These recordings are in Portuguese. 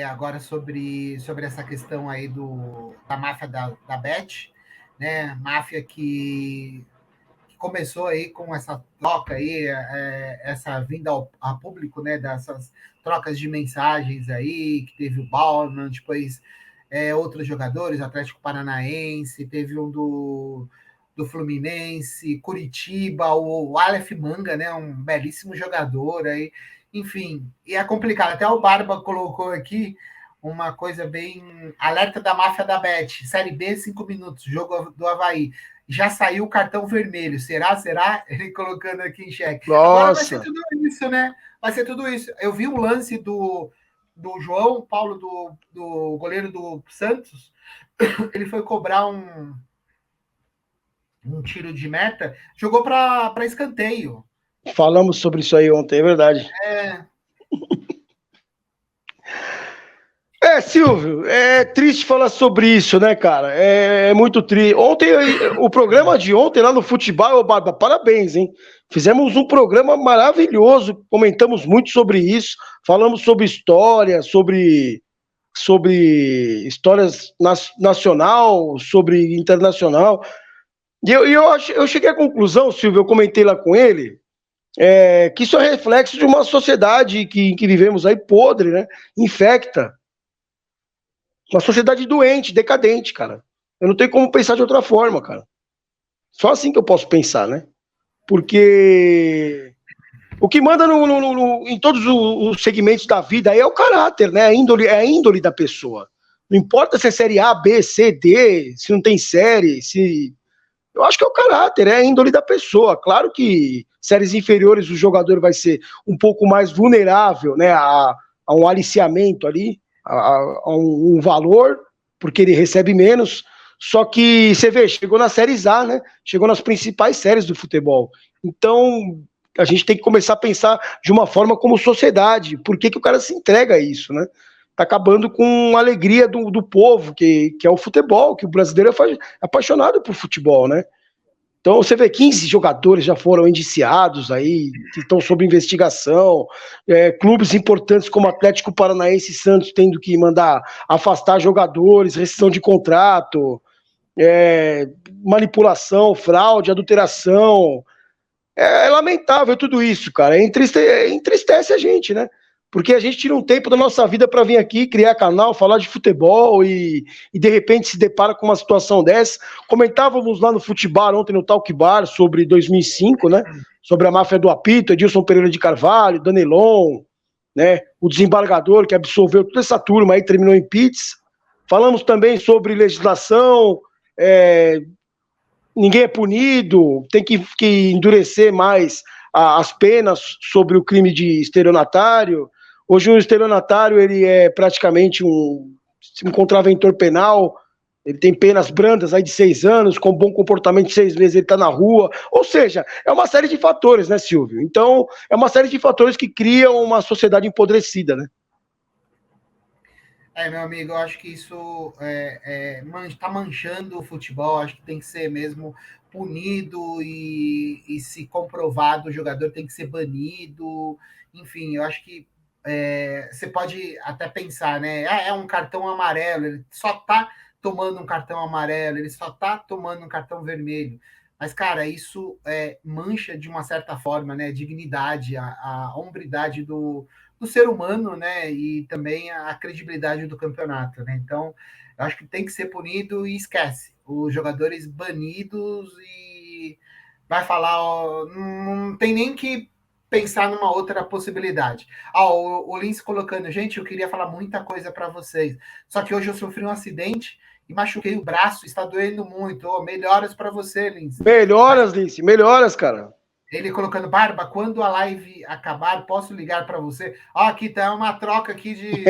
agora sobre essa questão aí da máfia da Bet, né? Máfia que começou aí com essa troca aí, essa vinda a público, né? Dessas trocas de mensagens aí, que teve o Bauman, depois outros jogadores, Atlético Paranaense, teve um do Fluminense, Curitiba, o Aleph Manga, né? Um belíssimo jogador aí. Enfim, e é complicado. Até o Barba colocou aqui uma coisa bem. Alerta da máfia da Bet. Série B, 5 minutos, jogo do Havaí. Já saiu o cartão vermelho. Será? Será? Ele colocando aqui em xeque. Agora vai ser Nossa. tudo isso, né? Vai ser tudo isso. Eu vi um lance do João Paulo, do goleiro do Santos. Ele foi cobrar um tiro de meta, jogou para escanteio. Falamos sobre isso aí ontem, é verdade. É, Silvio, é triste falar sobre isso, né, cara? É muito triste. Ontem, o programa de ontem lá no Futebol, Barba, parabéns, hein? Fizemos um programa maravilhoso, comentamos muito sobre isso, falamos sobre história, sobre histórias nacional, sobre internacional. E eu cheguei à conclusão, Silvio, eu comentei lá com ele, que isso é reflexo de uma sociedade que vivemos aí podre, né? Infecta. Uma sociedade doente, decadente, cara. Eu não tenho como pensar de outra forma, cara. Só assim que eu posso pensar, né? Porque o que manda em todos os segmentos da vida aí é o caráter, né? É a índole da pessoa. Não importa se é série A, B, C, D, se não tem série, se. Eu acho que é o caráter, é a índole da pessoa. Claro que séries inferiores o jogador vai ser um pouco mais vulnerável, né, a um aliciamento ali, a um valor, porque ele recebe menos. Só que você vê, chegou nas séries A, né? Chegou nas principais séries do futebol. Então, a gente tem que começar a pensar de uma forma como sociedade. Por que o cara se entrega a isso, né? Tá acabando com a alegria do povo, que é o futebol, que o brasileiro é apaixonado por futebol, né? Então você vê 15 jogadores já foram indiciados aí, que estão sob investigação, clubes importantes como Atlético Paranaense e Santos tendo que mandar afastar jogadores, rescisão de contrato, manipulação, fraude, adulteração. É lamentável tudo isso, cara. Entristece a gente, né? Porque a gente tira um tempo da nossa vida para vir aqui, criar canal, falar de futebol e de repente se depara com uma situação dessa. Comentávamos lá no Futebol ontem no Talk Bar sobre 2005, né? Sobre a máfia do apito, Edilson Pereira de Carvalho, Danelon, né? O desembargador que absolveu toda essa turma aí, terminou em pizza. Falamos também sobre legislação, ninguém é punido, tem que endurecer mais as penas sobre o crime de estelionatário. Hoje um estelionatário ele é praticamente um contraventor penal, ele tem penas brandas aí de 6 anos, com bom comportamento de 6 meses ele está na rua, ou seja, é uma série de fatores, né, Silvio? Então, é uma série de fatores que criam uma sociedade empodrecida, né? meu amigo, eu acho que isso está manchando o futebol, acho que tem que ser mesmo punido e se comprovado, o jogador tem que ser banido, enfim, eu acho que você pode até pensar, né? Ah, é um cartão amarelo, ele só está tomando um cartão amarelo, ele só está tomando um cartão vermelho. Mas, cara, isso mancha de uma certa forma, né? A dignidade, a hombridade do ser humano, né? E também a credibilidade do campeonato, né? Então, eu acho que tem que ser punido e esquece. Os jogadores banidos e vai falar, ó, não tem nem que pensar numa outra possibilidade. O Lins colocando, gente, eu queria falar muita coisa para vocês, só que hoje eu sofri um acidente e machuquei o braço, está doendo muito. Oh, melhoras para você, Lins. Melhoras, Lince, melhoras, cara. Ele colocando, Barba, quando a live acabar, posso ligar para você? Aqui tá uma troca aqui de.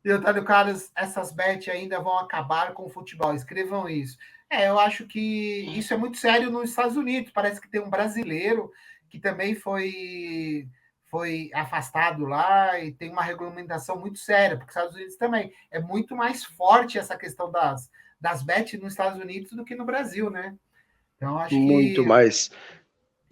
E Otávio Carlos, essas bets ainda vão acabar com o futebol. Escrevam isso. Eu acho que isso é muito sério nos Estados Unidos. Parece que tem um brasileiro que também foi afastado lá e tem uma regulamentação muito séria, porque os Estados Unidos também é muito mais forte essa questão das bets nos Estados Unidos do que no Brasil, né? Então, acho Muito que mais.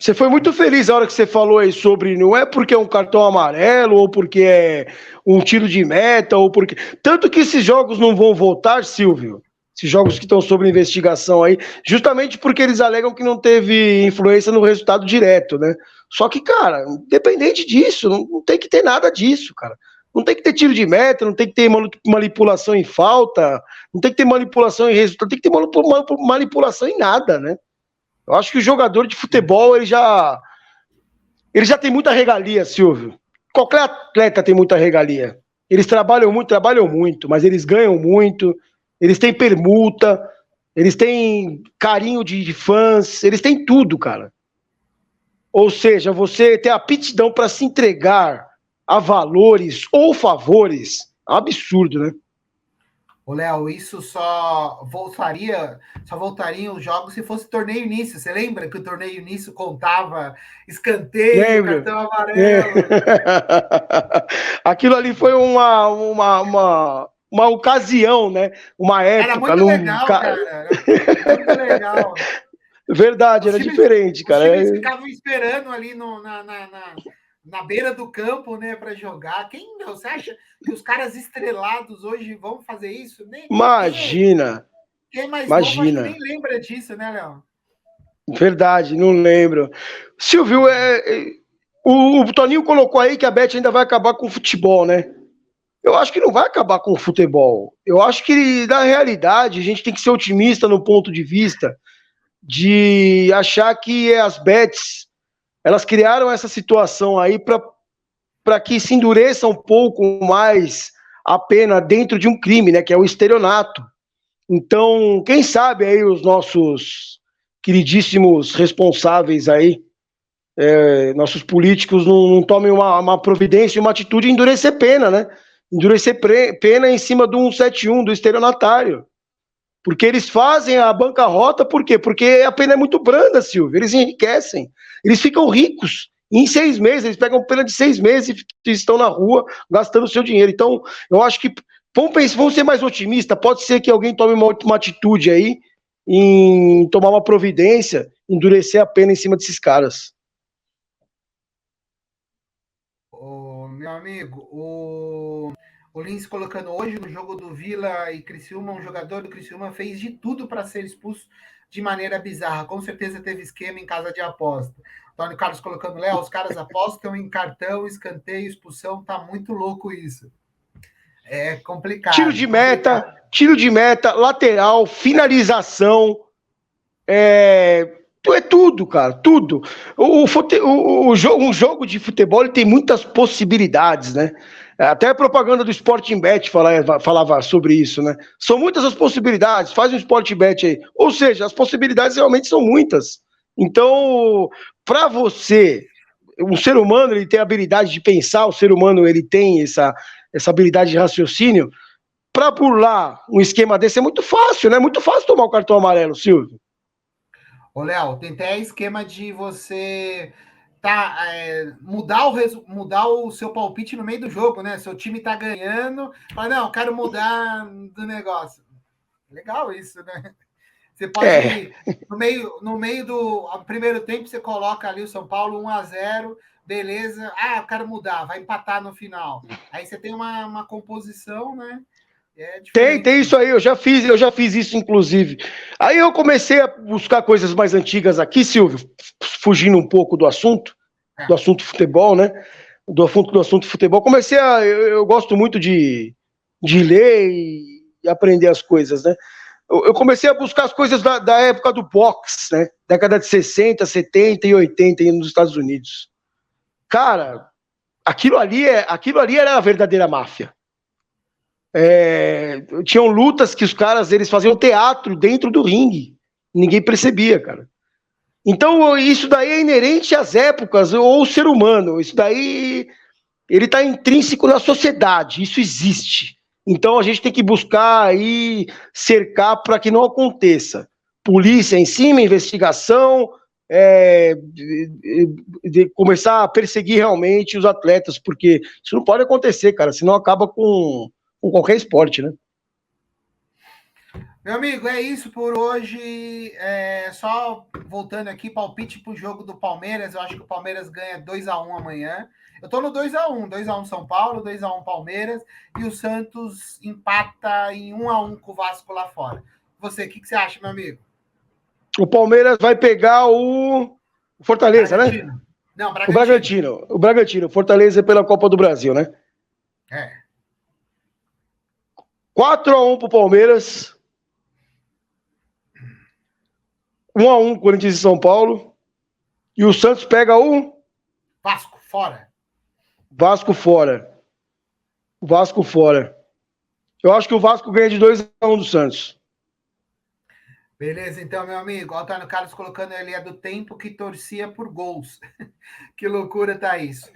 Você foi muito feliz na hora que você falou aí sobre não é porque é um cartão amarelo ou porque é um tiro de meta ou porque... Tanto que esses jogos não vão voltar, Silvio, esses jogos que estão sob investigação aí, justamente porque eles alegam que não teve influência no resultado direto, né? Só que, cara, independente disso, não tem que ter nada disso, cara. Não tem que ter tiro de meta, não tem que ter manipulação em falta, não tem que ter manipulação em resultado, não tem que ter manipulação em nada, né? Eu acho que o jogador de futebol, ele já tem muita regalia, Silvio. Qualquer atleta tem muita regalia. Eles trabalham muito, mas eles ganham muito, eles têm permuta, eles têm carinho de fãs, eles têm tudo, cara. Ou seja, você ter aptidão para se entregar a valores ou favores, é um absurdo, né? Ô, Léo, isso só voltaria os jogos se fosse torneio início. Você lembra que o torneio início contava escanteio, Lembro. cartão amarelo? Aquilo ali foi uma ocasião, né? Uma Era época. muito legal, cara. Era muito legal. Verdade, era diferente, cara. Os times ficavam esperando ali na beira do campo, né, para jogar. Você acha que os caras estrelados hoje vão fazer isso? Imagina. Quem mais imagina. novo acho que nem lembra disso, né, Léo? Verdade, não lembro. Silvio, o Toninho colocou aí que a Bet ainda vai acabar com o futebol, né? Eu acho que não vai acabar com o futebol. Eu acho que, na realidade, a gente tem que ser otimista no ponto de vista de achar que as bets, elas criaram essa situação aí para que se endureça um pouco mais a pena dentro de um crime, né, que é o estelionato. Então, quem sabe aí os nossos queridíssimos responsáveis aí, nossos políticos não tomem uma providência, uma atitude e endurecer pena, né? Endurecer pena em cima do 171, do estelionatário. Porque eles fazem a bancarrota, por quê? Porque a pena é muito branda, Silvio. Eles enriquecem. Eles ficam ricos. Em 6 meses, eles pegam pena de 6 meses e estão na rua gastando seu dinheiro. Então, eu acho que vamos ser mais otimistas. Pode ser que alguém tome uma atitude aí em tomar uma providência, endurecer a pena em cima desses caras. Meu amigo, o Lins colocando hoje no jogo do Vila e Criciúma, um jogador do Criciúma fez de tudo para ser expulso de maneira bizarra. Com certeza teve esquema em casa de aposta. Antônio Carlos colocando, Léo, os caras apostam em cartão, escanteio, expulsão, tá muito louco isso. É complicado. Tiro de meta, lateral, finalização, é tudo, cara, tudo. Um jogo de futebol ele tem muitas possibilidades, né? Até a propaganda do Sporting Bet falava sobre isso, né? São muitas as possibilidades, faz um Sporting Bet aí. Ou seja, as possibilidades realmente são muitas. Então, para você, o ser humano ele tem a habilidade de pensar, o ser humano ele tem essa habilidade de raciocínio. Para burlar um esquema desse é muito fácil, né? Muito fácil tomar o cartão amarelo, Silvio. Ô, Léo, tem até esquema de você mudar o seu palpite no meio do jogo, né? Seu time tá ganhando, mas não, quero mudar do negócio. Legal isso, né? Você pode, no meio do primeiro tempo, você coloca ali o São Paulo 1-0, beleza. Eu quero mudar, vai empatar no final. Aí você tem uma composição, né? Tem isso aí, eu já fiz isso, inclusive. Aí eu comecei a buscar coisas mais antigas aqui, Silvio, fugindo um pouco do assunto futebol, né? Do assunto futebol. Eu gosto muito de ler e aprender as coisas, né? Eu comecei a buscar as coisas da época do boxe, né? Década de 60, 70 e 80 nos Estados Unidos. Cara, aquilo ali era a verdadeira máfia. Tinham lutas que os caras eles faziam teatro dentro do ringue. Ninguém percebia, cara. Então, isso daí é inerente às épocas, ou o ser humano. Isso daí, ele está intrínseco na sociedade. Isso existe. Então, a gente tem que buscar aí cercar para que não aconteça. Polícia em cima, investigação, de começar a perseguir realmente os atletas, porque isso não pode acontecer, cara, senão acaba com qualquer esporte, né? Meu amigo, é isso por hoje. Só voltando aqui, palpite para o jogo do Palmeiras. Eu acho que o Palmeiras ganha 2-1 amanhã. Eu estou no 2-1 São Paulo, 2-1 Palmeiras, e o Santos empata em 1-1 com o Vasco lá fora. Você, o que você acha, meu amigo? O Palmeiras vai pegar o Fortaleza, né? Bragantino. Não, O Bragantino. Bragantino. O Bragantino. Fortaleza pela Copa do Brasil, né? É. 4-1 pro Palmeiras. 1-1 Corinthians e São Paulo. E o Santos pega o Vasco, fora. Vasco fora. Vasco fora. Eu acho que o Vasco ganha de 2-1 do Santos. Beleza, então, meu amigo. O Antônio Carlos colocando ele é do tempo que torcia por gols. Que loucura tá isso.